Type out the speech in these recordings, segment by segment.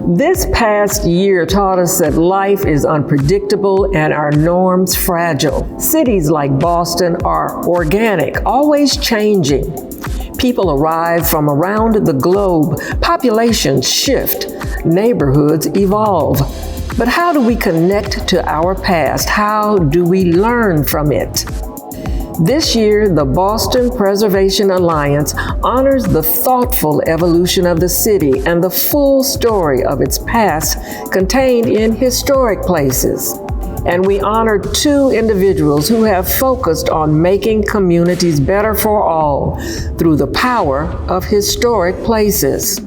This past year taught us that life is unpredictable and our norms fragile. Cities like Boston are organic, always changing. People arrive from around the globe, populations shift, neighborhoods evolve. But how do we connect to our past? How do we learn from it? This year, the Boston Preservation Alliance honors the thoughtful evolution of the city and the full story of its past contained in historic places. And we honor two individuals who have focused on making communities better for all through the power of historic places.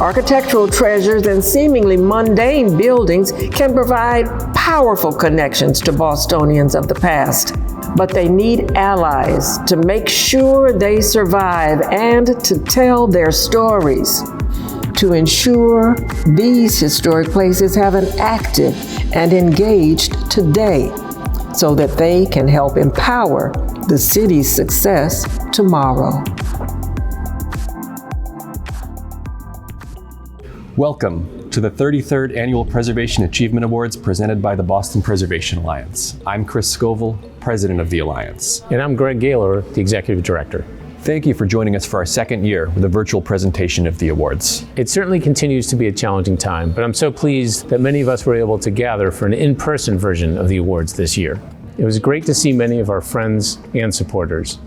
Architectural treasures and seemingly mundane buildings can provide powerful connections to Bostonians of the past, but they need allies to make sure they survive and to tell their stories, to ensure these historic places have an active and engaged today so that they can help empower the city's success tomorrow. Welcome to the 33rd Annual Preservation Achievement Awards presented by the Boston Preservation Alliance. I'm Chris Scoville, President of the Alliance. And I'm Greg Gaylor, the Executive Director. Thank you for joining us for our second year with a virtual presentation of the awards. It certainly continues to be a challenging time, but I'm so pleased that many of us were able to gather for an in-person version of the awards this year. It was great to see many of our friends and supporters.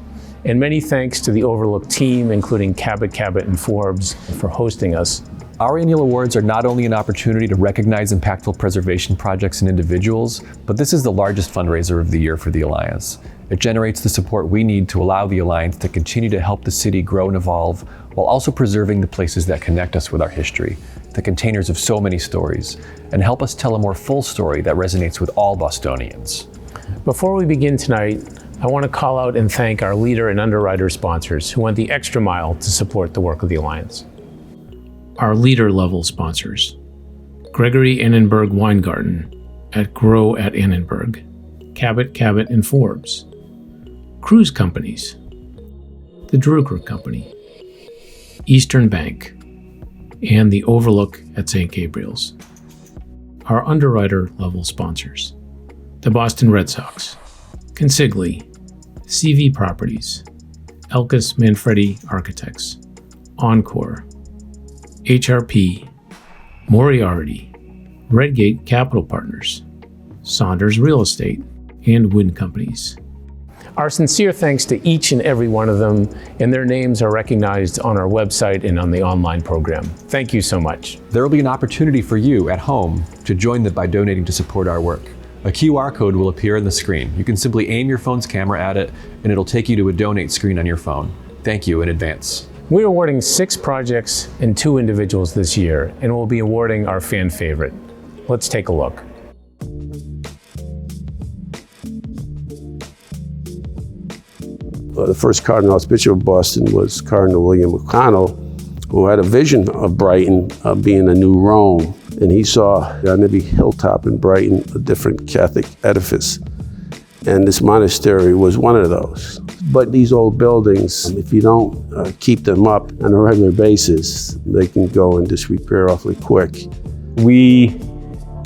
And many thanks to the Overlook team, including Cabot, and Forbes, for hosting us. Our annual awards are not only an opportunity to recognize impactful preservation projects and individuals, but this is the largest fundraiser of the year for the Alliance. It generates the support we need to allow the Alliance to continue to help the city grow and evolve, while also preserving the places that connect us with our history, the containers of so many stories, and help us tell a more full story that resonates with all Bostonians. Before we begin tonight, I want to call out and thank our leader and underwriter sponsors who went the extra mile to support the work of the Alliance. Our leader level sponsors: Gregory Annenberg Weingarten at Grow at Annenberg, Cabot, and Forbes, Cruz Companies, the Drucker Company, Eastern Bank, and the Overlook at St. Gabriel's. Our underwriter level sponsors: the Boston Red Sox, Consigli, CV Properties, Elkus Manfredi Architects, Encore, HRP, Moriarty, Redgate Capital Partners, Saunders Real Estate, and Wind Companies. Our sincere thanks to each and every one of them, and their names are recognized on our website and on the online program. Thank you so much. There will be an opportunity for you at home to join them by donating to support our work. A QR code will appear on the screen. You can simply aim your phone's camera at it, and it'll take you to a donate screen on your phone. Thank you in advance. We're awarding 6 projects and 2 individuals this year, and we'll be awarding our fan favorite. Let's take a look. The first Cardinal Archbishop of Boston was Cardinal William McConnell, who had a vision of Brighton being a new Rome. And he saw on every hilltop in Brighton a different Catholic edifice. And this monastery was one of those. But these old buildings, if you don't keep them up on a regular basis, they can go in disrepair awfully quick. We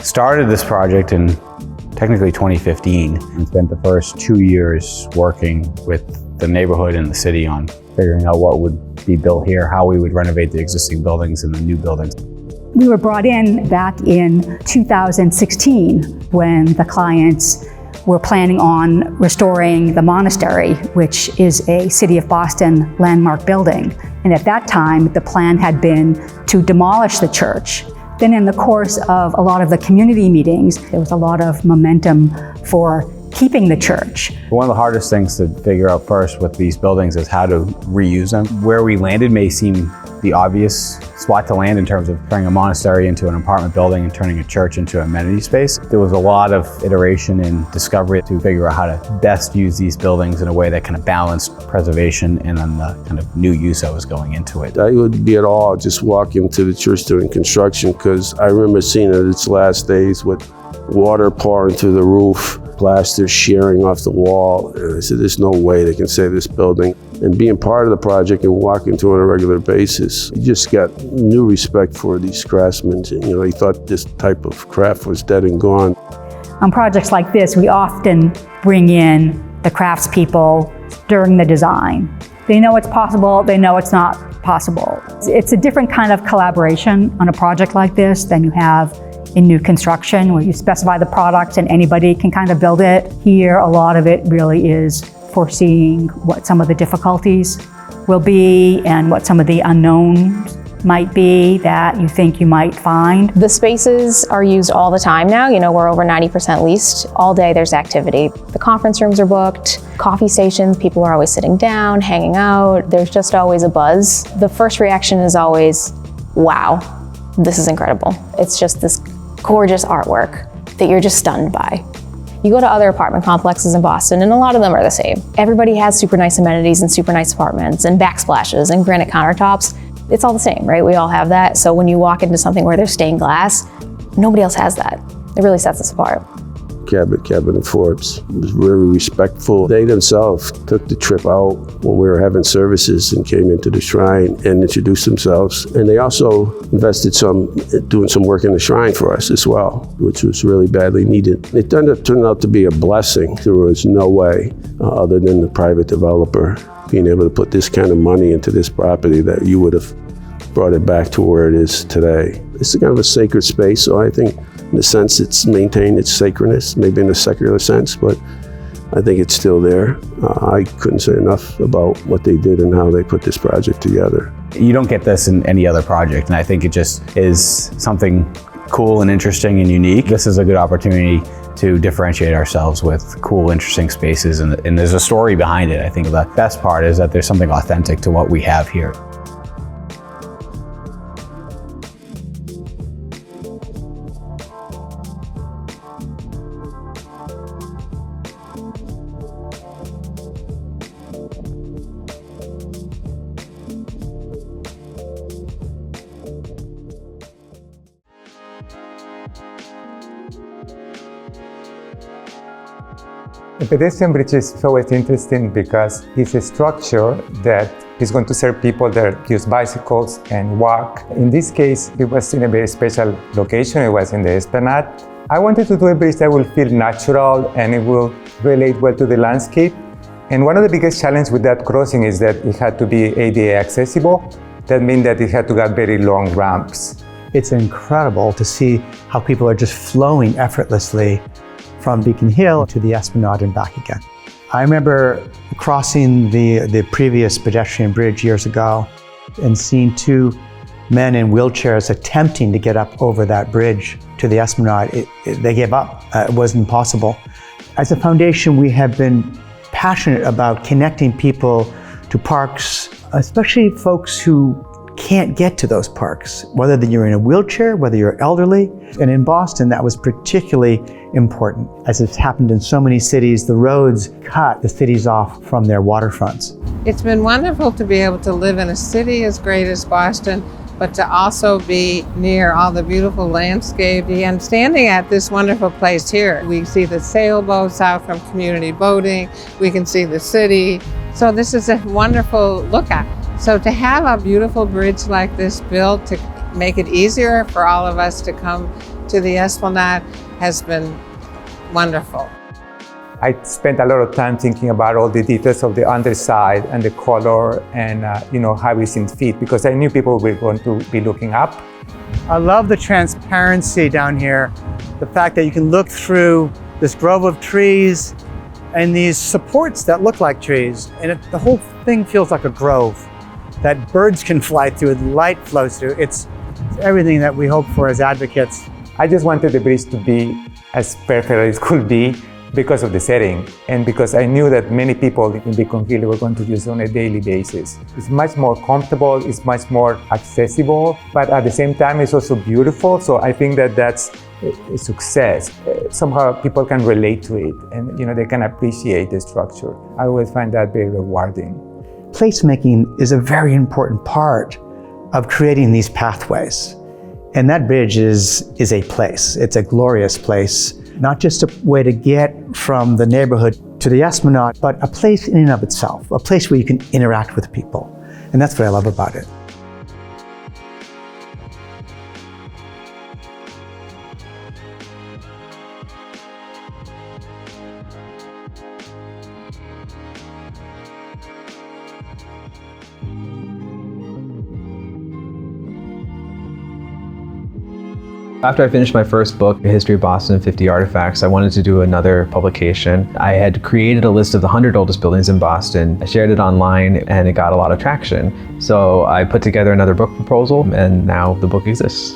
started this project in technically 2015 and spent the first 2 years working with the neighborhood and the city on figuring out what would be built here, how we would renovate the existing buildings and the new buildings. We were brought in back in 2016 when the clients were planning on restoring the Monastery, which is a City of Boston landmark building. And at that time, the plan had been to demolish the church. Then in the course of a lot of the community meetings, there was a lot of momentum for keeping the church. One of the hardest things to figure out first with these buildings is how to reuse them. Where we landed may seem the obvious spot to land in terms of turning a monastery into an apartment building and turning a church into an amenity space. There was a lot of iteration and discovery to figure out how to best use these buildings in a way that kind of balanced preservation and then the kind of new use that was going into it. I would be at awe just walking to the church during construction, because I remember seeing it its last days with water pouring through the roof, plaster shearing off the wall. And I said, there's no way they can save this building. and being part of the project and walking through on a regular basis, you just got new respect for these craftsmen. You know, he thought this type of craft was dead and gone. On projects like this, we often bring in the craftspeople during the design. They know it's possible, they know it's not possible. It's a different kind of collaboration on a project like this than you have in new construction, where you specify the product and anybody can kind of build it. Here, a lot of it really is foreseeing what some of the difficulties will be and what some of the unknowns might be that you think you might find. The spaces are used all the time now. You know, we're over 90% leased. All day there's activity. The conference rooms are booked, coffee stations, people are always sitting down, hanging out. There's just always a buzz. The first reaction is always, wow, this is incredible. It's just this gorgeous artwork that you're just stunned by. You go to other apartment complexes in Boston and a lot of them are the same. Everybody has super nice amenities and super nice apartments and backsplashes and granite countertops. It's all the same, right? We all have that. So when you walk into something where there's stained glass, nobody else has that. It really sets us apart. Cabinet Forbes was very respectful. They themselves took the trip out when we were having services and came into the shrine and introduced themselves. And they also invested doing some work in the shrine for us as well, which was really badly needed. It turned out to be a blessing. There was no way, other than the private developer, being able to put this kind of money into this property, that you would have brought it back to where it is today. It's kind of a sacred space, so I think in a sense it's maintained its sacredness, maybe in a secular sense, but I think it's still there. I couldn't say enough about what they did and how they put this project together. You don't get this in any other project, and I think it just is something cool and interesting and unique. This is a good opportunity to differentiate ourselves with cool, interesting spaces, and there's a story behind it. I think the best part is that there's something authentic to what we have here. The pedestrian bridge is always interesting because it's a structure that is going to serve people that use bicycles and walk. In this case, it was in a very special location. It was in the Esplanade. I wanted to do a bridge that will feel natural and it will relate well to the landscape. And one of the biggest challenges with that crossing is that it had to be ADA accessible. That means that it had to have very long ramps. It's incredible to see how people are just flowing effortlessly from Beacon Hill to the Esplanade and back again. I remember crossing the previous pedestrian bridge years ago and seeing two men in wheelchairs attempting to get up over that bridge to the Esplanade. They gave up. It wasn't possible. As a foundation, we have been passionate about connecting people to parks, especially folks who can't get to those parks, whether you're in a wheelchair, whether you're elderly. And in Boston, that was particularly important. As it's happened in so many cities, the roads cut the cities off from their waterfronts. It's been wonderful to be able to live in a city as great as Boston, but to also be near all the beautiful landscape. And standing at this wonderful place here, we see the sailboats out from community boating, we can see the city. So this is a wonderful look at. So to have a beautiful bridge like this built to make it easier for all of us to come to the Esplanade has been wonderful. I spent a lot of time thinking about all the details of the underside and the color and how it seemed fit, because I knew people were going to be looking up. I love the transparency down here, the fact that you can look through this grove of trees and these supports that look like trees, and the whole thing feels like a grove that birds can fly through, light flows through. It's everything that we hope for as advocates. I just wanted the bridge to be as perfect as it could be because of the setting and because I knew that many people in Beacon Hill were going to use it on a daily basis. It's much more comfortable, it's much more accessible, but at the same time it's also beautiful. So I think that that's a success. Somehow people can relate to it and they can appreciate the structure. I always find that very rewarding. Placemaking is a very important part of creating these pathways. And that bridge is a place. It's a glorious place, not just a way to get from the neighborhood to the Esplanade, but a place in and of itself, a place where you can interact with people. And that's what I love about it. After I finished my first book, A History of Boston and 50 Artifacts, I wanted to do another publication. I had created a list of the 100 oldest buildings in Boston. I shared it online and it got a lot of traction. So I put together another book proposal and now the book exists.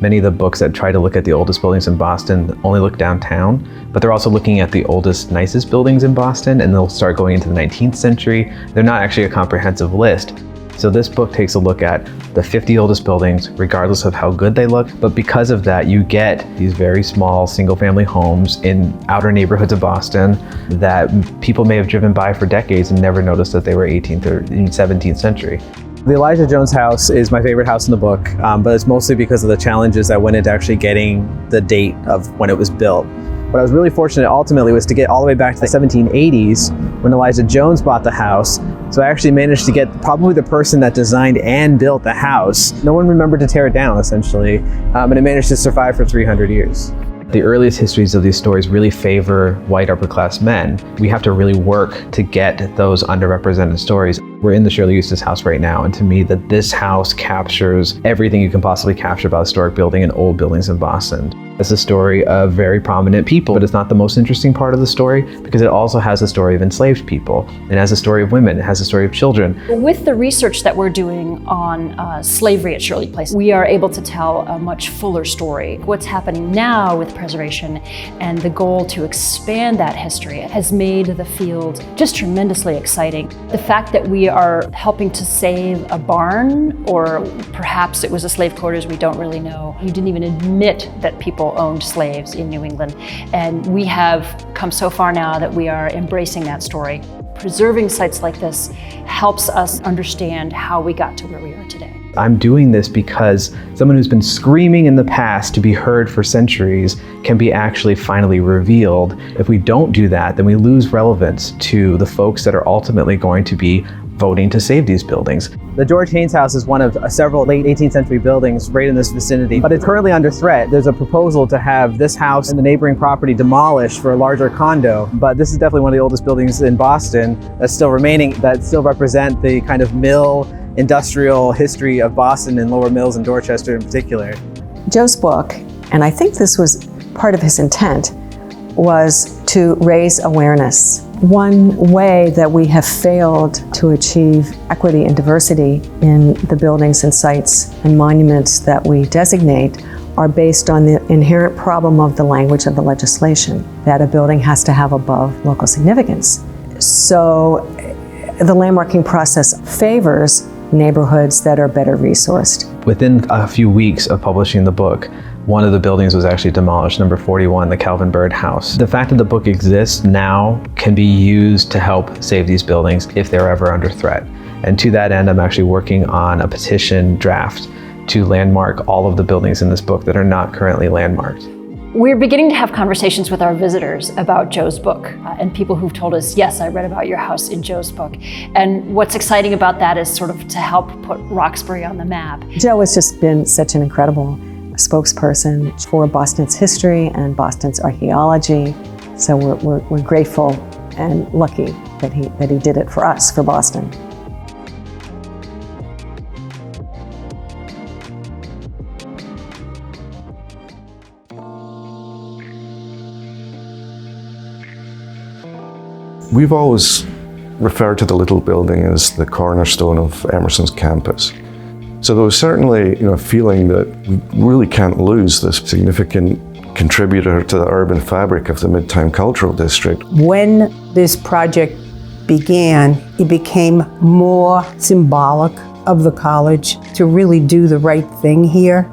Many of the books that try to look at the oldest buildings in Boston only look downtown, but they're also looking at the oldest, nicest buildings in Boston, and they'll start going into the 19th century. They're not actually a comprehensive list. So this book takes a look at the 50 oldest buildings, regardless of how good they look. But because of that, you get these very small single-family homes in outer neighborhoods of Boston that people may have driven by for decades and never noticed that they were 18th or 17th century. The Elijah Jones house is my favorite house in the book, but it's mostly because of the challenges that went into actually getting the date of when it was built. What I was really fortunate ultimately was to get all the way back to the 1780s when Elijah Jones bought the house. So I actually managed to get probably the person that designed and built the house. No one remembered to tear it down, essentially, and it managed to survive for 300 years. The earliest histories of these stories really favor white upper-class men. We have to really work to get those underrepresented stories. We're in the Shirley Eustace house right now, and to me, that this house captures everything you can possibly capture about a historic building and old buildings in Boston. It's a story of very prominent people, but it's not the most interesting part of the story because it also has a story of enslaved people. It has a story of women, it has a story of children. With the research that we're doing on slavery at Shirley Place, we are able to tell a much fuller story. What's happening now with preservation and the goal to expand that history has made the field just tremendously exciting. The fact that we are helping to save a barn, or perhaps it was a slave quarters, we don't really know. You didn't even admit that people owned slaves in New England. And we have come so far now that we are embracing that story. Preserving sites like this helps us understand how we got to where we are today. I'm doing this because someone who's been screaming in the past to be heard for centuries can be actually finally revealed. If we don't do that, then we lose relevance to the folks that are ultimately going to be voting to save these buildings. The George Haynes House is one of several late 18th century buildings right in this vicinity, but it's currently under threat. There's a proposal to have this house and the neighboring property demolished for a larger condo, but this is definitely one of the oldest buildings in Boston that's still remaining, that still represent the kind of mill industrial history of Boston and Lower Mills and Dorchester in particular. Joe's book, and I think this was part of his intent, was to raise awareness. One way that we have failed to achieve equity and diversity in the buildings and sites and monuments that we designate are based on the inherent problem of the language of the legislation, that a building has to have above local significance. So the landmarking process favors neighborhoods that are better resourced. Within a few weeks of publishing the book, one of the buildings was actually demolished, number 41, the Calvin Byrd House. The fact that the book exists now can be used to help save these buildings if they're ever under threat. And to that end, I'm actually working on a petition draft to landmark all of the buildings in this book that are not currently landmarked. We're beginning to have conversations with our visitors about Joe's book, and people who've told us, yes, I read about your house in Joe's book. And what's exciting about that is sort of to help put Roxbury on the map. Joe has just been such an incredible spokesperson for Boston's history and Boston's archaeology. So we're grateful and lucky that he did it for us, for Boston. We've always referred to the little building as the cornerstone of Emerson's campus. So there was certainly a feeling that we really can't lose this significant contributor to the urban fabric of the Midtown Cultural District. When this project began, it became more symbolic of the college to really do the right thing here.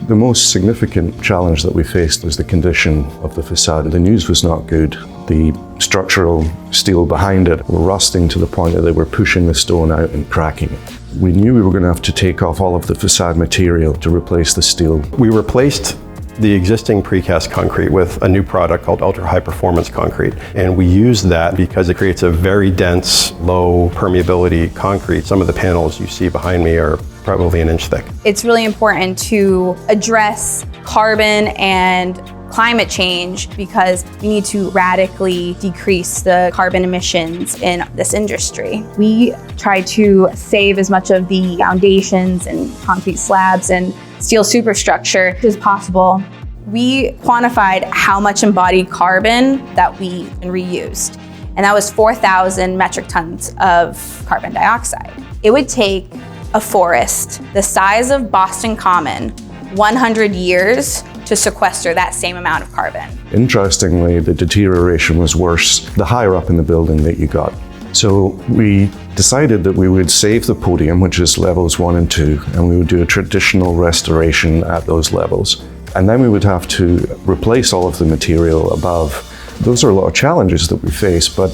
The most significant challenge that we faced was the condition of the facade. The news was not good. The structural steel behind it were rusting to the point that they were pushing the stone out and cracking it. We knew we were going to have to take off all of the facade material to replace the steel. We replaced the existing precast concrete with a new product called ultra high performance concrete. And we use that because it creates a very dense, low permeability concrete. Some of the panels you see behind me are probably an inch thick. It's really important to address carbon and climate change because we need to radically decrease the carbon emissions in this industry. We try to save as much of the foundations and concrete slabs and steel superstructure as possible. We quantified how much embodied carbon that we reused, and that was 4,000 metric tons of carbon dioxide. It would take a forest the size of Boston Common 100 years to sequester that same amount of carbon. Interestingly, the deterioration was worse the higher up in the building that you got. So we decided that we would save the podium, which is levels 1 and 2, and we would do a traditional restoration at those levels. And then we would have to replace all of the material above. Those are a lot of challenges that we face, but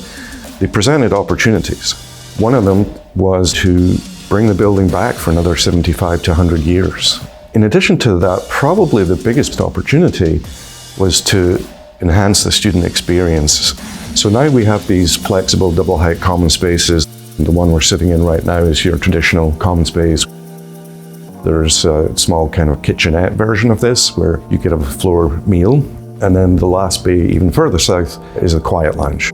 they presented opportunities. One of them was to bring the building back for another 75 to 100 years. In addition to that, probably the biggest opportunity was to enhance the student experience. So now we have these flexible double height common spaces. The one we're sitting in right now is your traditional common space. There's a small kind of kitchenette version of this where you could have a floor meal. And then the last bay, even further south, is a quiet lounge.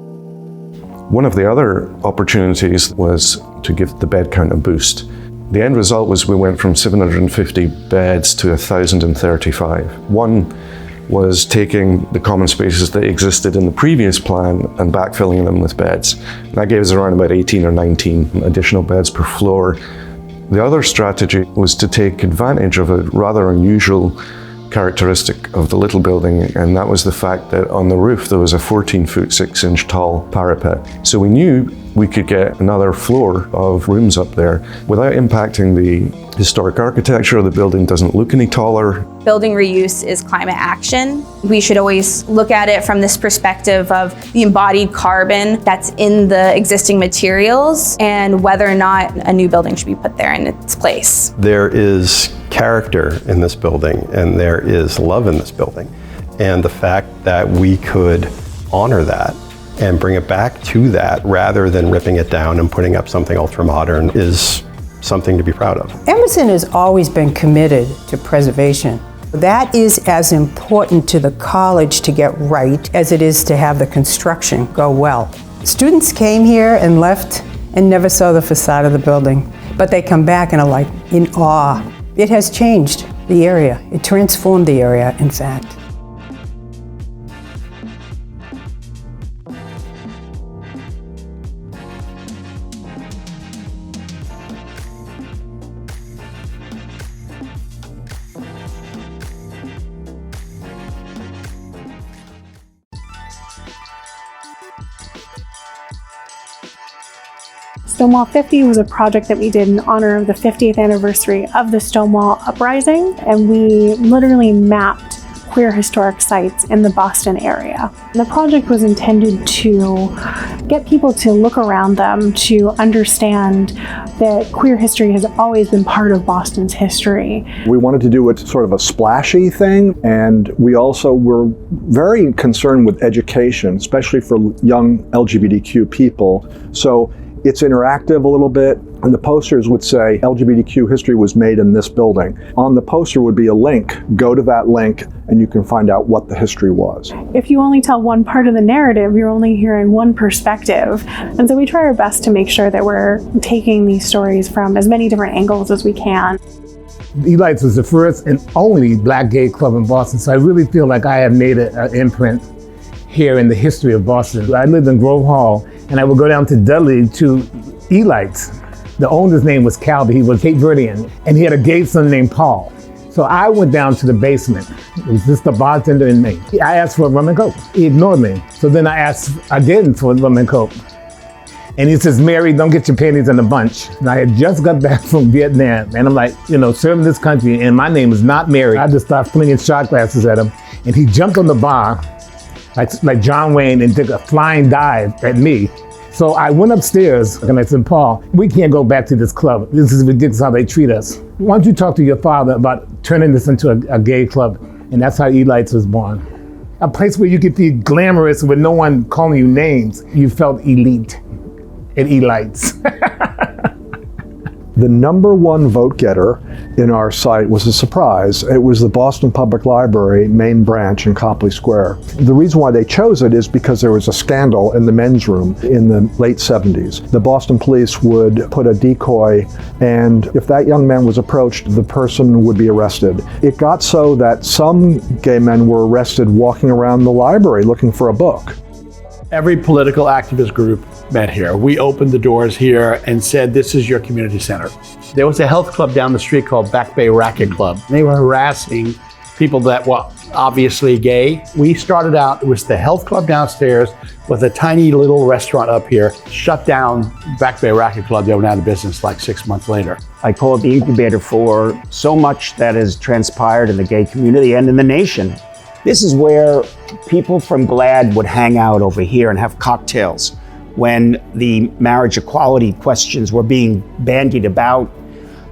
One of the other opportunities was to give the bed count a boost. The end result was we went from 750 beds to 1,035. One was taking the common spaces that existed in the previous plan and backfilling them with beds. That gave us around about 18 or 19 additional beds per floor. The other strategy was to take advantage of a rather unusual characteristic of the little building, and that was the fact that on the roof there was a 14-foot 6-inch tall parapet. So we knew we could get another floor of rooms up there without impacting the historic architecture. The building doesn't look any taller. Building reuse is climate action. We should always look at it from this perspective of the embodied carbon that's in the existing materials and whether or not a new building should be put there in its place. There is character in this building and there is love in this building. And the fact that we could honor that and bring it back to that rather than ripping it down and putting up something ultra-modern is something to be proud of. Emerson has always been committed to preservation. That is as important to the college to get right as it is to have the construction go well. Students came here and left and never saw the facade of the building, but they come back and are like in awe. It has changed the area. It transformed the area, in fact. Stonewall 50 was a project that we did in honor of the 50th anniversary of the Stonewall Uprising, and we literally mapped queer historic sites in the Boston area. The project was intended to get people to look around them, to understand that queer history has always been part of Boston's history. We wanted to do it sort of a splashy thing, and we also were very concerned with education, especially for young LGBTQ people. So it's interactive a little bit, and the posters would say LGBTQ history was made in this building. On the poster would be a link. Go to that link and you can find out what the history was. If you only tell one part of the narrative, you're only hearing one perspective. And so we try our best to make sure that we're taking these stories from as many different angles as we can. Elites was the first and only Black gay club in Boston, so I really feel like I have made an imprint here in the history of Boston. I lived in Grove Hall, and I would go down to Dudley to Elites. The owner's name was Calby, he was Cape Verdean, and he had a gay son named Paul. So I went down to the basement. It was just a bartender and me. I asked for a rum and coke. He ignored me. So then I asked again for a rum and coke. And he says, Mary, don't get your panties in a bunch. And I had just got back from Vietnam, and I'm like, serving this country, and my name is not Mary. I just started flinging shot glasses at him, and he jumped on the bar, like John Wayne, and took a flying dive at me. So I went upstairs and I said, Paul, we can't go back to this club. This is ridiculous how they treat us. Why don't you talk to your father about turning this into a gay club? And that's how Elites was born. A place where you could be glamorous with no one calling you names. You felt elite and Elites. The number one vote getter in our site was a surprise. It was the Boston Public Library main branch in Copley Square. The reason why they chose it is because there was a scandal in the men's room in the late 70s. The Boston police would put a decoy, and if that young man was approached, the person would be arrested. It got so that some gay men were arrested walking around the library looking for a book. Every political activist group met here. We opened the doors here and said, this is your community center. There was a health club down the street called Back Bay Racket Club. They were harassing people that were obviously gay. We started out, it was the health club downstairs with a tiny little restaurant up here, shut down Back Bay Racket Club. They went out of business like 6 months later. I call it the incubator for so much that has transpired in the gay community and in the nation. This is where people from GLAAD would hang out over here and have cocktails when the marriage equality questions were being bandied about.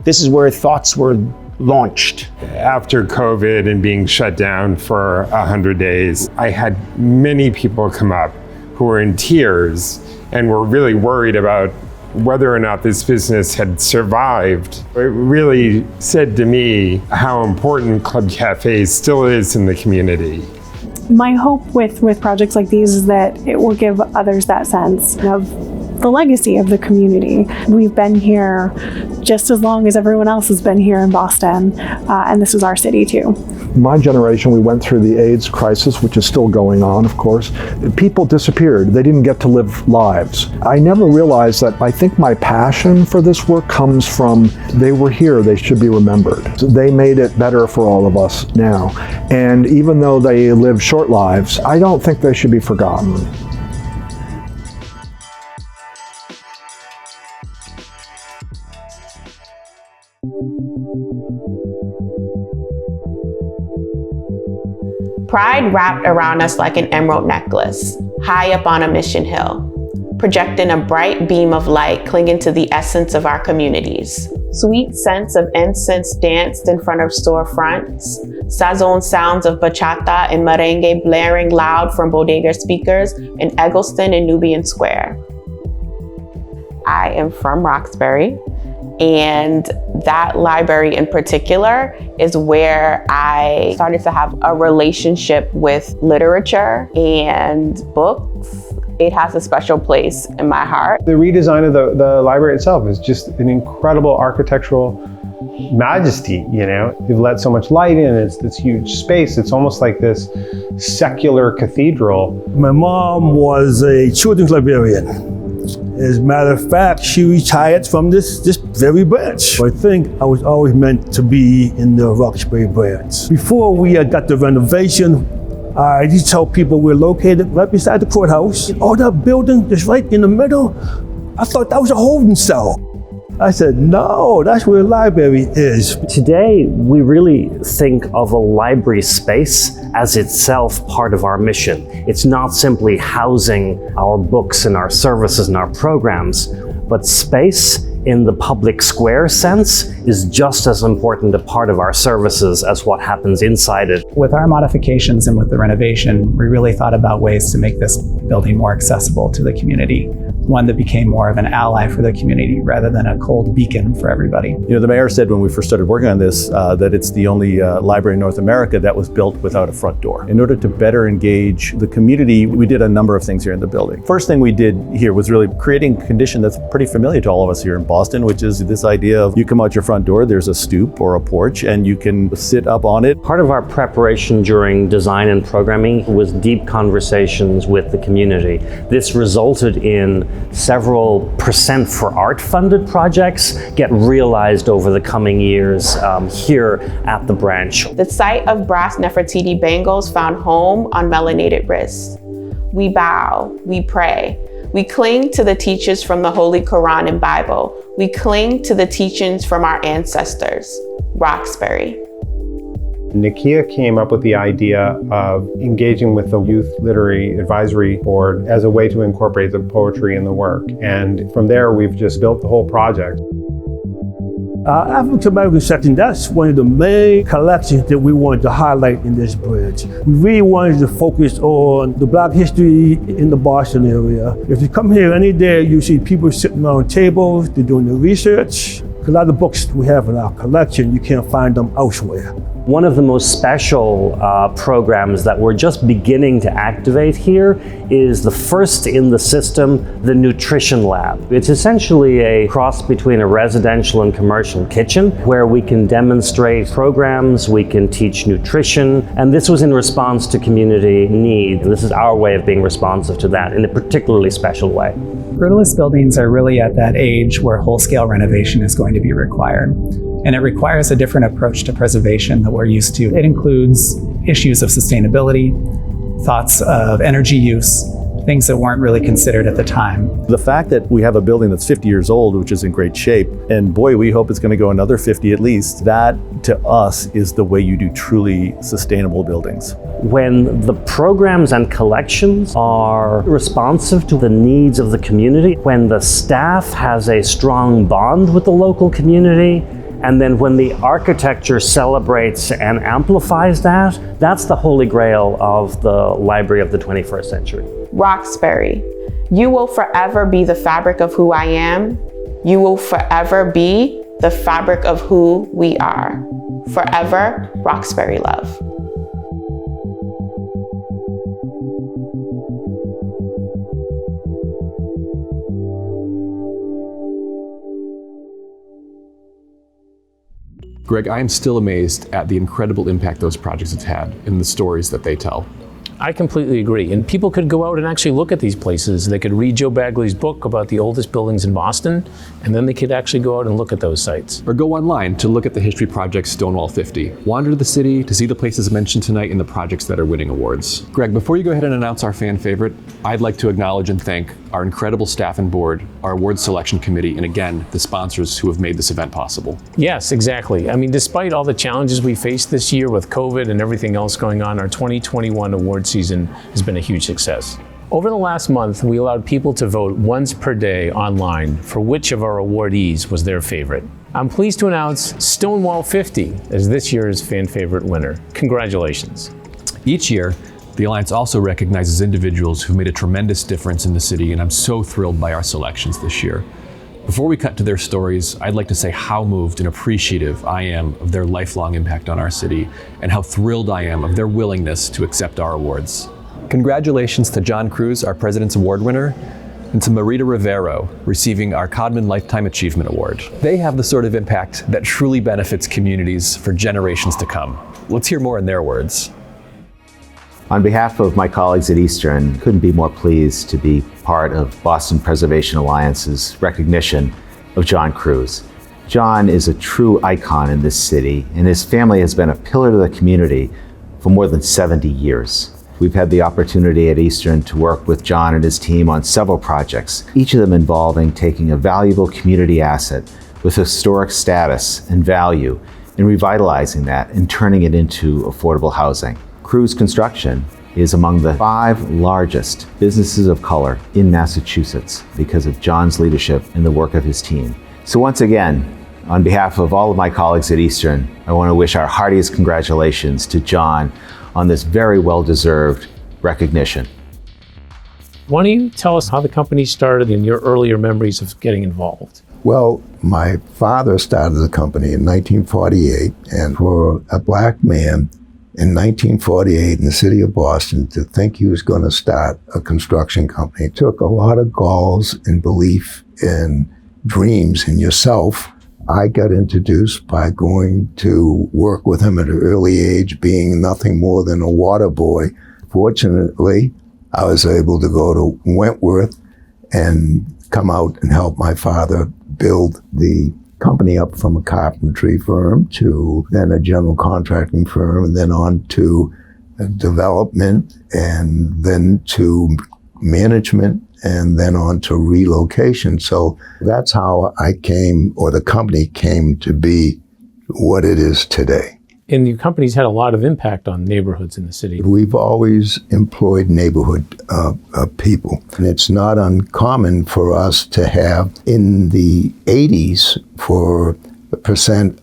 This is where thoughts were launched. After COVID and being shut down for 100 days, I had many people come up who were in tears and were really worried about whether or not this business had survived. It really said to me how important Club Cafe still is in the community. My hope with projects like these is that it will give others that sense of the legacy of the community. We've been here just as long as everyone else has been here in Boston, and this is our city too. My generation, we went through the AIDS crisis, which is still going on, of course. People disappeared. They didn't get to live lives. I never realized that I think my passion for this work comes from they were here, they should be remembered. They made it better for all of us now. And even though they lived short lives, I don't think they should be forgotten. Pride wrapped around us like an emerald necklace, high up on a mission hill, projecting a bright beam of light clinging to the essence of our communities. Sweet scents of incense danced in front of storefronts, sazon sounds of bachata and merengue blaring loud from bodega speakers in Eggleston and Nubian Square. I am from Roxbury, and that library in particular is where I started to have a relationship with literature and books. It has a special place in my heart. The redesign of the library itself is just an incredible architectural majesty, you know? They've let so much light in, it's this huge space. It's almost like this secular cathedral. My mom was a children's librarian. As a matter of fact, she retired from this very branch. I think I was always meant to be in the Roxbury branch. Before we got the renovation, I used to tell people we're located right beside the courthouse. All that building just right in the middle, I thought that was a holding cell. I said, no, that's where the library is. Today, we really think of a library space as itself part of our mission. It's not simply housing our books and our services and our programs, but space in the public square sense is just as important a part of our services as what happens inside it. With our modifications and with the renovation, we really thought about ways to make this building more accessible to the community. One that became more of an ally for the community rather than a cold beacon for everybody. You know, the mayor said when we first started working on this that it's the only library in North America that was built without a front door. In order to better engage the community, we did a number of things here in the building. First thing we did here was really creating a condition that's pretty familiar to all of us here in Boston, which is this idea of you come out your front door, there's a stoop or a porch, and you can sit up on it. Part of our preparation during design and programming was deep conversations with the community. This resulted in several percent for art funded projects get realized over the coming years here at the branch. The sight of brass Nefertiti bangles found home on melanated wrists. We bow, we pray. We cling to the teachings from the Holy Quran and Bible. We cling to the teachings from our ancestors. Roxbury. Nakia came up with the idea of engaging with the Youth Literary Advisory Board as a way to incorporate the poetry in the work. And from there, we've just built the whole project. Our African American section, that's one of the main collections that we wanted to highlight in this bridge. We really wanted to focus on the Black history in the Boston area. If you come here any day, you see people sitting around tables, they're doing the research. A lot of the books we have in our collection, you can't find them elsewhere. One of the most special programs that we're just beginning to activate here is the first in the system, the Nutrition Lab. It's essentially a cross between a residential and commercial kitchen where we can demonstrate programs, we can teach nutrition, and this was in response to community need. And this is our way of being responsive to that in a particularly special way. Brutalist buildings are really at that age where whole-scale renovation is going to be required. And it requires a different approach to preservation that we're used to. It includes issues of sustainability, thoughts of energy use, things that weren't really considered at the time. The fact that we have a building that's 50 years old, which is in great shape, and boy, we hope it's going to go another 50 at least, that to us is the way you do truly sustainable buildings. When the programs and collections are responsive to the needs of the community, when the staff has a strong bond with the local community, and then when the architecture celebrates and amplifies that, that's the holy grail of the library of the 21st century. Roxbury, you will forever be the fabric of who I am. You will forever be the fabric of who we are. Forever, Roxbury love. Greg, I am still amazed at the incredible impact those projects have had and the stories that they tell. I completely agree. And people could go out and actually look at these places. They could read Joe Bagley's book about the oldest buildings in Boston, and then they could actually go out and look at those sites. Or go online to look at the history project Stonewall 50. Wander the city to see the places mentioned tonight and the projects that are winning awards. Greg, before you go ahead and announce our fan favorite, I'd like to acknowledge and thank our incredible staff and board, our awards selection committee, and again, the sponsors who have made this event possible. Yes, exactly. I mean, despite all the challenges we faced this year with COVID and everything else going on, our 2021 award season has been a huge success. Over the last month, we allowed people to vote once per day online for which of our awardees was their favorite. I'm pleased to announce Stonewall 50 as this year's fan favorite winner. Congratulations. Each year, the Alliance also recognizes individuals who've made a tremendous difference in the city, and I'm so thrilled by our selections this year. Before we cut to their stories, I'd like to say how moved and appreciative I am of their lifelong impact on our city, and how thrilled I am of their willingness to accept our awards. Congratulations to John Cruz, our President's Award winner, and to Marita Rivero, receiving our Codman Lifetime Achievement Award. They have the sort of impact that truly benefits communities for generations to come. Let's hear more in their words. On behalf of my colleagues at Eastern, couldn't be more pleased to be part of Boston Preservation Alliance's recognition of John Cruz. John is a true icon in this city, and his family has been a pillar to the community for more than 70 years. We've had the opportunity at Eastern to work with John and his team on several projects, each of them involving taking a valuable community asset with historic status and value and revitalizing that and turning it into affordable housing. Cruz Construction is among the 5 largest businesses of color in Massachusetts because of John's leadership and the work of his team. So once again, on behalf of all of my colleagues at Eastern, I want to wish our heartiest congratulations to John on this very well-deserved recognition. Why don't you tell us how the company started and your earlier memories of getting involved? Well, my father started the company in 1948, and for a black man in 1948 in the city of Boston to think he was going to start a construction company, it took a lot of galls and belief and dreams in yourself. I got introduced by going to work with him at an early age, being nothing more than a water boy. Fortunately, I was able to go to Wentworth and come out and help my father build the company up from a carpentry firm to then a general contracting firm, and then on to development, and then to management, and then on to relocation. So that's how I came, or the company came to be what it is today. And your company's had a lot of impact on neighborhoods in the city. We've always employed neighborhood people. And it's not uncommon for us to have, in the 80s, for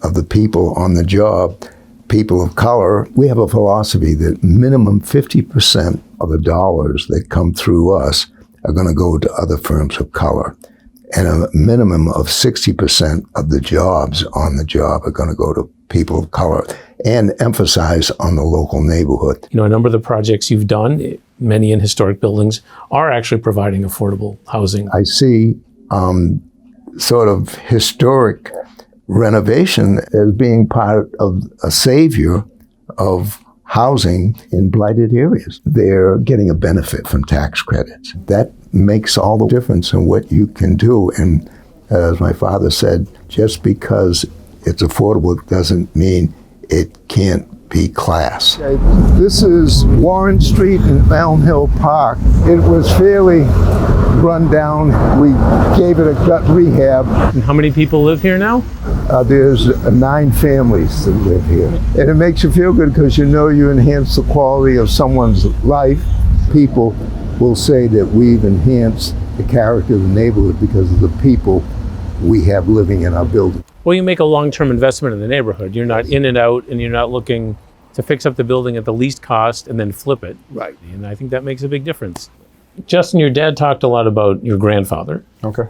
of the people on the job, people of color. We have a philosophy that minimum 50% of the dollars that come through us are going to go to other firms of color. And a minimum of 60% of the jobs on the job are going to go to people of color, and emphasize on the local neighborhood. You know, a number of the projects you've done, many in historic buildings, are actually providing affordable housing. I see sort of historic renovation as being part of a savior of housing in blighted areas. They're getting a benefit from tax credits. That makes all the difference in what you can do. And as my father said, just because it's affordable doesn't mean it can't be class. This is Warren Street in Elm Hill Park. It was fairly run down. We gave it a gut rehab. And how many people live here now? There's 9 families that live here. And it makes you feel good because you know you enhance the quality of someone's life. People will say that we've enhanced the character of the neighborhood because of the people we have living in our building. Well, you make a long-term investment in the neighborhood. You're not in and out, and you're not looking to fix up the building at the least cost and then flip it. Right. And I think that makes a big difference. Justin, your dad talked a lot about your grandfather. Okay.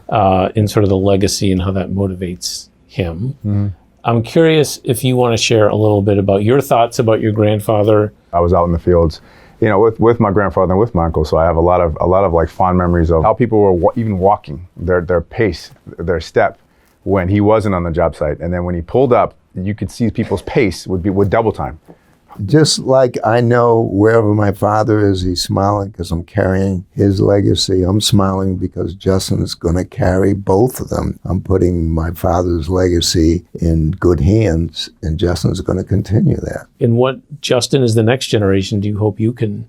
In sort of the legacy and how that motivates him. Mm-hmm. I'm curious if you want to share a little bit about your thoughts about your grandfather. I was out in the fields, you know, with my grandfather and with my uncle, so I have a lot of like fond memories of how people were even walking, their pace, their step when he wasn't on the job site, and then when he pulled up, you could see people's pace would double time. Just like I know wherever my father is, he's smiling because I'm carrying his legacy. I'm smiling because Justin is going to carry both of them. I'm putting my father's legacy in good hands, and Justin's going to continue that. In what, Justin, is the next generation, do you hope you can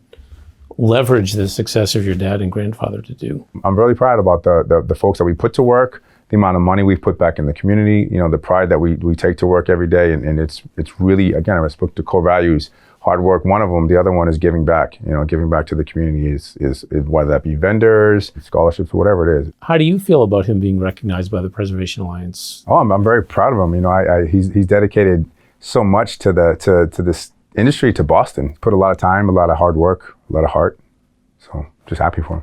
leverage the success of your dad and grandfather to do? I'm really proud about the folks that we put to work, the amount of money we've put back in the community, you know, the pride that we take to work every day. And it's really, again, I spoke to core values, hard work, one of them. The other one is giving back. You know, giving back to the community is whether that be vendors, scholarships, whatever it is. How do you feel about him being recognized by the Preservation Alliance? Oh, I'm very proud of him. You know, he's dedicated so much to this industry, to Boston. Put a lot of time, a lot of hard work, a lot of heart. So just happy for him.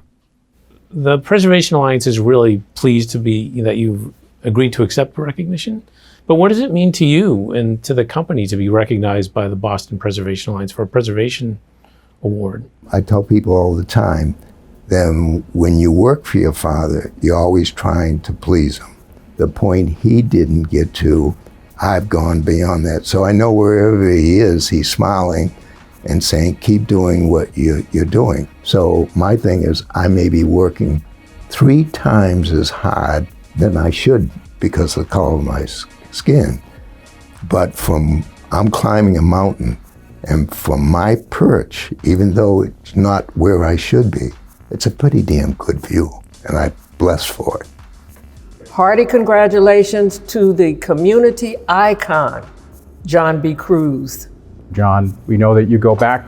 The Preservation Alliance is really pleased to be that you've agreed to accept recognition. But what does it mean to you and to the company to be recognized by the Boston Preservation Alliance for a preservation award? I tell people all the time that when you work for your father, you're always trying to please him. The point he didn't get to, I've gone beyond that. So I know wherever he is, he's smiling and saying, keep doing what you're doing. So my thing is, I may be working 3 times as hard than I should because of the color of my skin. But I'm climbing a mountain, and from my perch, even though it's not where I should be, it's a pretty damn good view, and I'm blessed for it. Hearty congratulations to the community icon, John B. Cruz. John, we know that you go back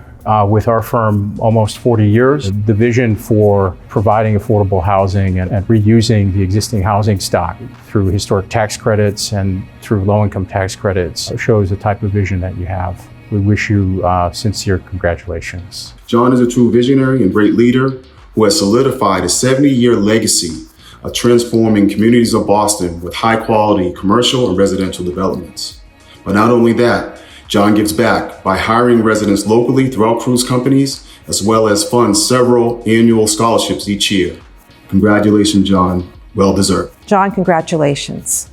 with our firm almost 40 years. The vision for providing affordable housing and reusing the existing housing stock through historic tax credits and through low-income tax credits shows the type of vision that you have. We wish you sincere congratulations. John is a true visionary and great leader who has solidified a 70-year legacy of transforming communities of Boston with high-quality commercial and residential developments. But not only that, John gives back by hiring residents locally throughout Cruz companies, as well as funds several annual scholarships each year. Congratulations, John. Well deserved. John, congratulations.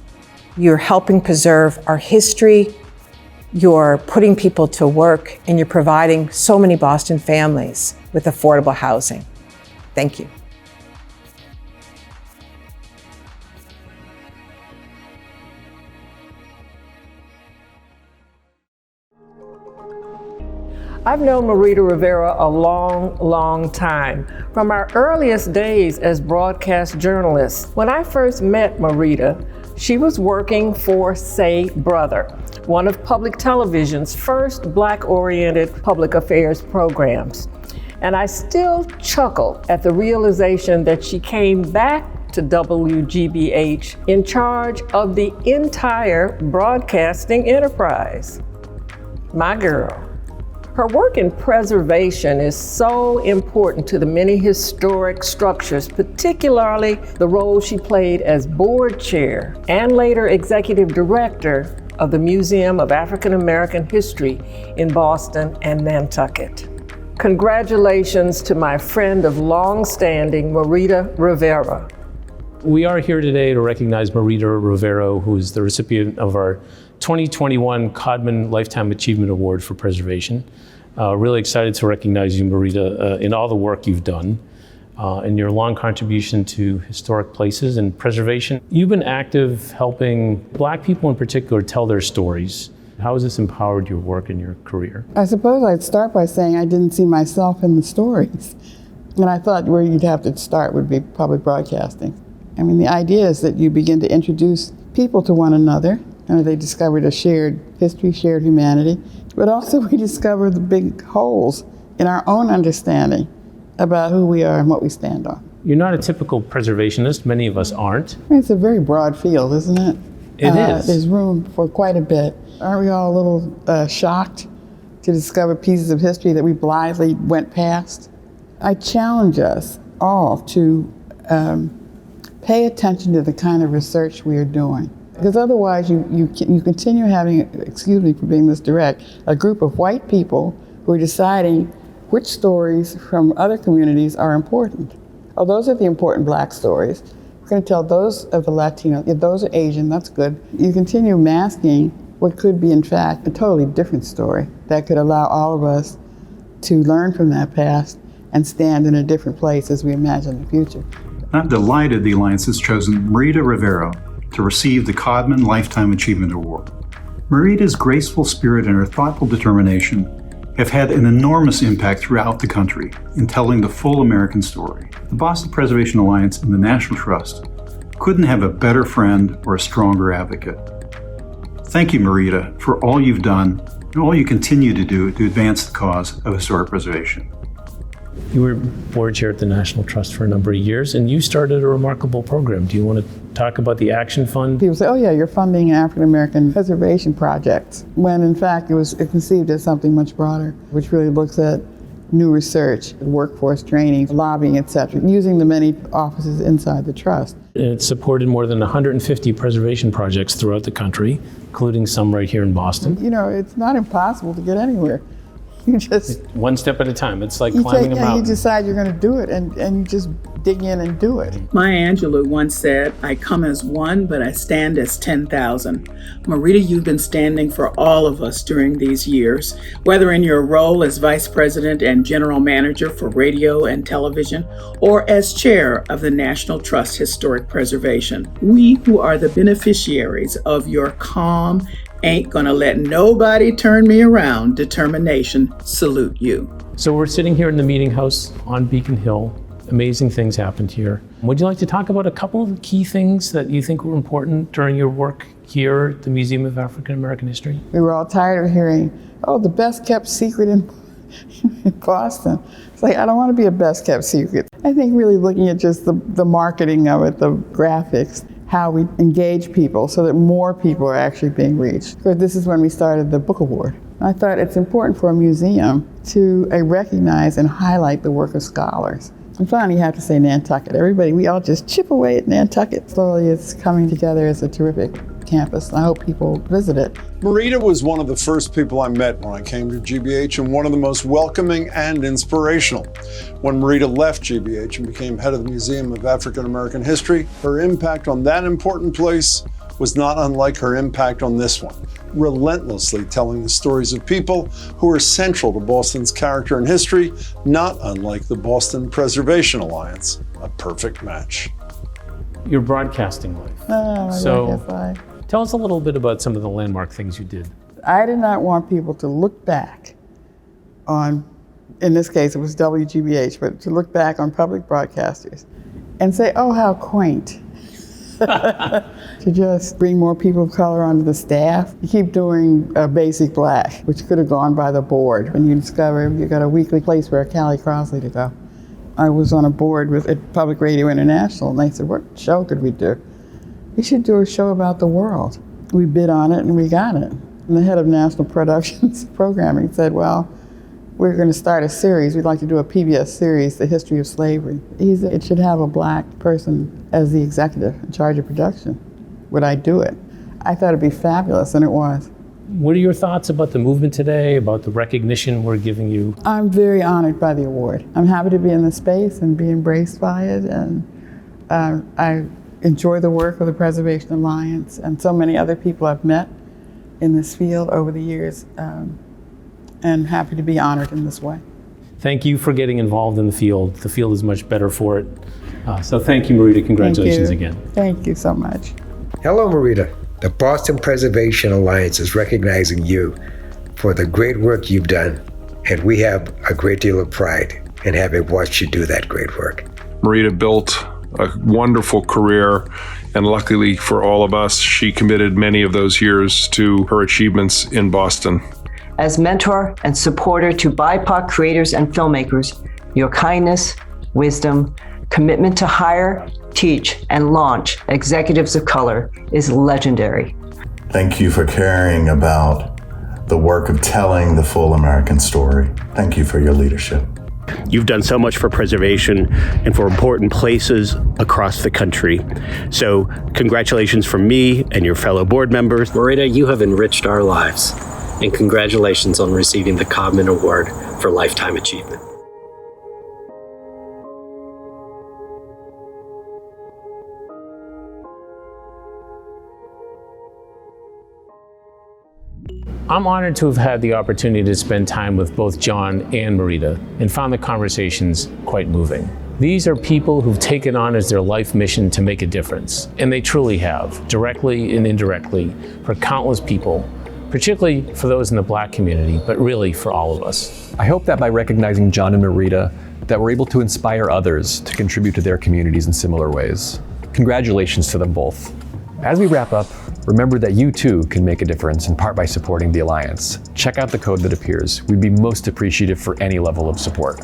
You're helping preserve our history, you're putting people to work, and you're providing so many Boston families with affordable housing. Thank you. I've known Marita Rivero a long time, from our earliest days as broadcast journalists. When I first met Marita, she was working for Say Brother, one of public television's first Black-oriented public affairs programs. And I still chuckle at the realization that she came back to WGBH in charge of the entire broadcasting enterprise. My girl. Her work in preservation is so important to the many historic structures, particularly the role she played as board chair and later executive director of the Museum of African American History in Boston and Nantucket. Congratulations to my friend of long-standing, Marita Rivero. We are here today to recognize Marita Rivero, who is the recipient of our 2021 Codman Lifetime Achievement Award for Preservation. Really excited to recognize you, Marita, in all the work you've done and your long contribution to historic places and preservation. You've been active helping Black people in particular tell their stories. How has this empowered your work and your career? I suppose I'd start by saying I didn't see myself in the stories. And I thought where you'd have to start would be public broadcasting. I mean, the idea is that you begin to introduce people to one another, and they discovered a shared history, shared humanity, but also we discover the big holes in our own understanding about who we are and what we stand on. You're not a typical preservationist. Many of us aren't. I mean, it's a very broad field, isn't it? It is. There's room for quite a bit. Aren't we all a little shocked to discover pieces of history that we blithely went past? I challenge us all to pay attention to the kind of research we are doing. Because otherwise you continue having, excuse me for being this direct, a group of white people who are deciding which stories from other communities are important. Oh, those are the important Black stories. We're going to tell those of the Latino, if those are Asian, that's good. You continue masking what could be, in fact, a totally different story that could allow all of us to learn from that past and stand in a different place as we imagine the future. I'm delighted the Alliance has chosen Marita Rivero to receive the Codman Lifetime Achievement Award. Marita's graceful spirit and her thoughtful determination have had an enormous impact throughout the country in telling the full American story. The Boston Preservation Alliance and the National Trust couldn't have a better friend or a stronger advocate. Thank you, Marita, for all you've done and all you continue to do to advance the cause of historic preservation. You were board chair at the National Trust for a number of years, and you started a remarkable program. Do you want to talk about the Action Fund? People say, oh yeah, you're funding African American preservation projects, when in fact it was conceived as something much broader, which really looks at new research, workforce training, lobbying, etc., using the many offices inside the trust. And it supported more than 150 preservation projects throughout the country, including some right here in Boston. You know, it's not impossible to get anywhere. You just one step at a time. It's like climbing a mountain. You decide you're going to do it, and you just dig in and do it. Maya Angelou once said, "I come as one, but I stand as 10,000." Marita, you've been standing for all of us during these years, whether in your role as Vice President and General Manager for Radio and Television, or as Chair of the National Trust Historic Preservation. We who are the beneficiaries of your calm, ain't gonna let nobody turn me around determination salute you. So we're sitting here in the meeting house on Beacon Hill. Amazing things happened here. Would you like to talk about a couple of the key things that you think were important during your work here at the Museum of African American History? We were all tired of hearing, oh, the best kept secret in Boston. It's like, I don't want to be a best kept secret. I think really looking at just the marketing of it, the graphics, how we engage people so that more people are actually being reached. Because this is when we started the book award. I thought it's important for a museum to recognize and highlight the work of scholars. And finally, you have to say Nantucket. Everybody, we all just chip away at Nantucket. Slowly it's coming together as a terrific campus. I hope people visit it. Marita was one of the first people I met when I came to GBH, and one of the most welcoming and inspirational. When Marita left GBH and became head of the Museum of African American History, her impact on that important place was not unlike her impact on this one, relentlessly telling the stories of people who are central to Boston's character and history, not unlike the Boston Preservation Alliance, a perfect match. Your broadcasting life. Tell us a little bit about some of the landmark things you did. I did not want people to look back on, in this case it was WGBH, but to look back on public broadcasters and say, oh, how quaint. To just bring more people of color onto the staff. You keep doing Basic Black, which could have gone by the board. When you discover you got a weekly place for Callie Crossley to go. I was on a board at Public Radio International, and they said, what show could we do? We should do a show about the world. We bid on it, and we got it. And the head of National Productions Programming said, well, we're going to start a series. We'd like to do a PBS series, The History of Slavery. He said it should have a black person as the executive in charge of production. Would I do it? I thought it'd be fabulous, and it was. What are your thoughts about the movement today, about the recognition we're giving you? I'm very honored by the award. I'm happy to be in the space and be embraced by it, and I enjoy the work of the Preservation Alliance and so many other people I've met in this field over the years, and happy to be honored in this way. Thank you for getting involved in the field. The field is much better for it. So thank you, Marita. Congratulations again. Thank you so much. Hello, Marita. The Boston Preservation Alliance is recognizing you for the great work you've done, and we have a great deal of pride in having watched you do that great work. Marita built a wonderful career, and luckily for all of us, she committed many of those years to her achievements in Boston. As mentor and supporter to BIPOC creators and filmmakers, your kindness, wisdom, commitment to hire, teach, and launch executives of color is legendary. Thank you for caring about the work of telling the full American story. Thank you for your leadership. You've done so much for preservation and for important places across the country. So congratulations from me and your fellow board members. Marita, you have enriched our lives. And congratulations on receiving the Codman Award for Lifetime Achievement. I'm honored to have had the opportunity to spend time with both John and Marita and found the conversations quite moving. These are people who've taken on as their life mission to make a difference, and they truly have, directly and indirectly, for countless people, particularly for those in the Black community, but really for all of us. I hope that by recognizing John and Marita, that we're able to inspire others to contribute to their communities in similar ways. Congratulations to them both. As we wrap up, remember that you too can make a difference, in part by supporting the Alliance. Check out the code that appears. We'd be most appreciative for any level of support.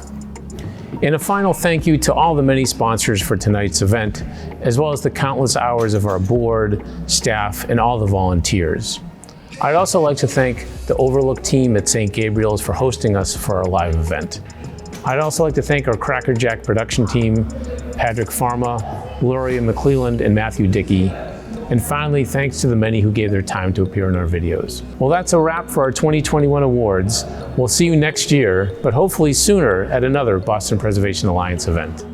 And a final thank you to all the many sponsors for tonight's event, as well as the countless hours of our board, staff, and all the volunteers. I'd also like to thank the Overlook team at St. Gabriel's for hosting us for our live event. I'd also like to thank our Cracker Jack production team, Padriac Farma, Laurea McLeland, and Matthew Dickey. And finally, thanks to the many who gave their time to appear in our videos. Well, that's a wrap for our 2021 awards. We'll see you next year, but hopefully sooner at another Boston Preservation Alliance event.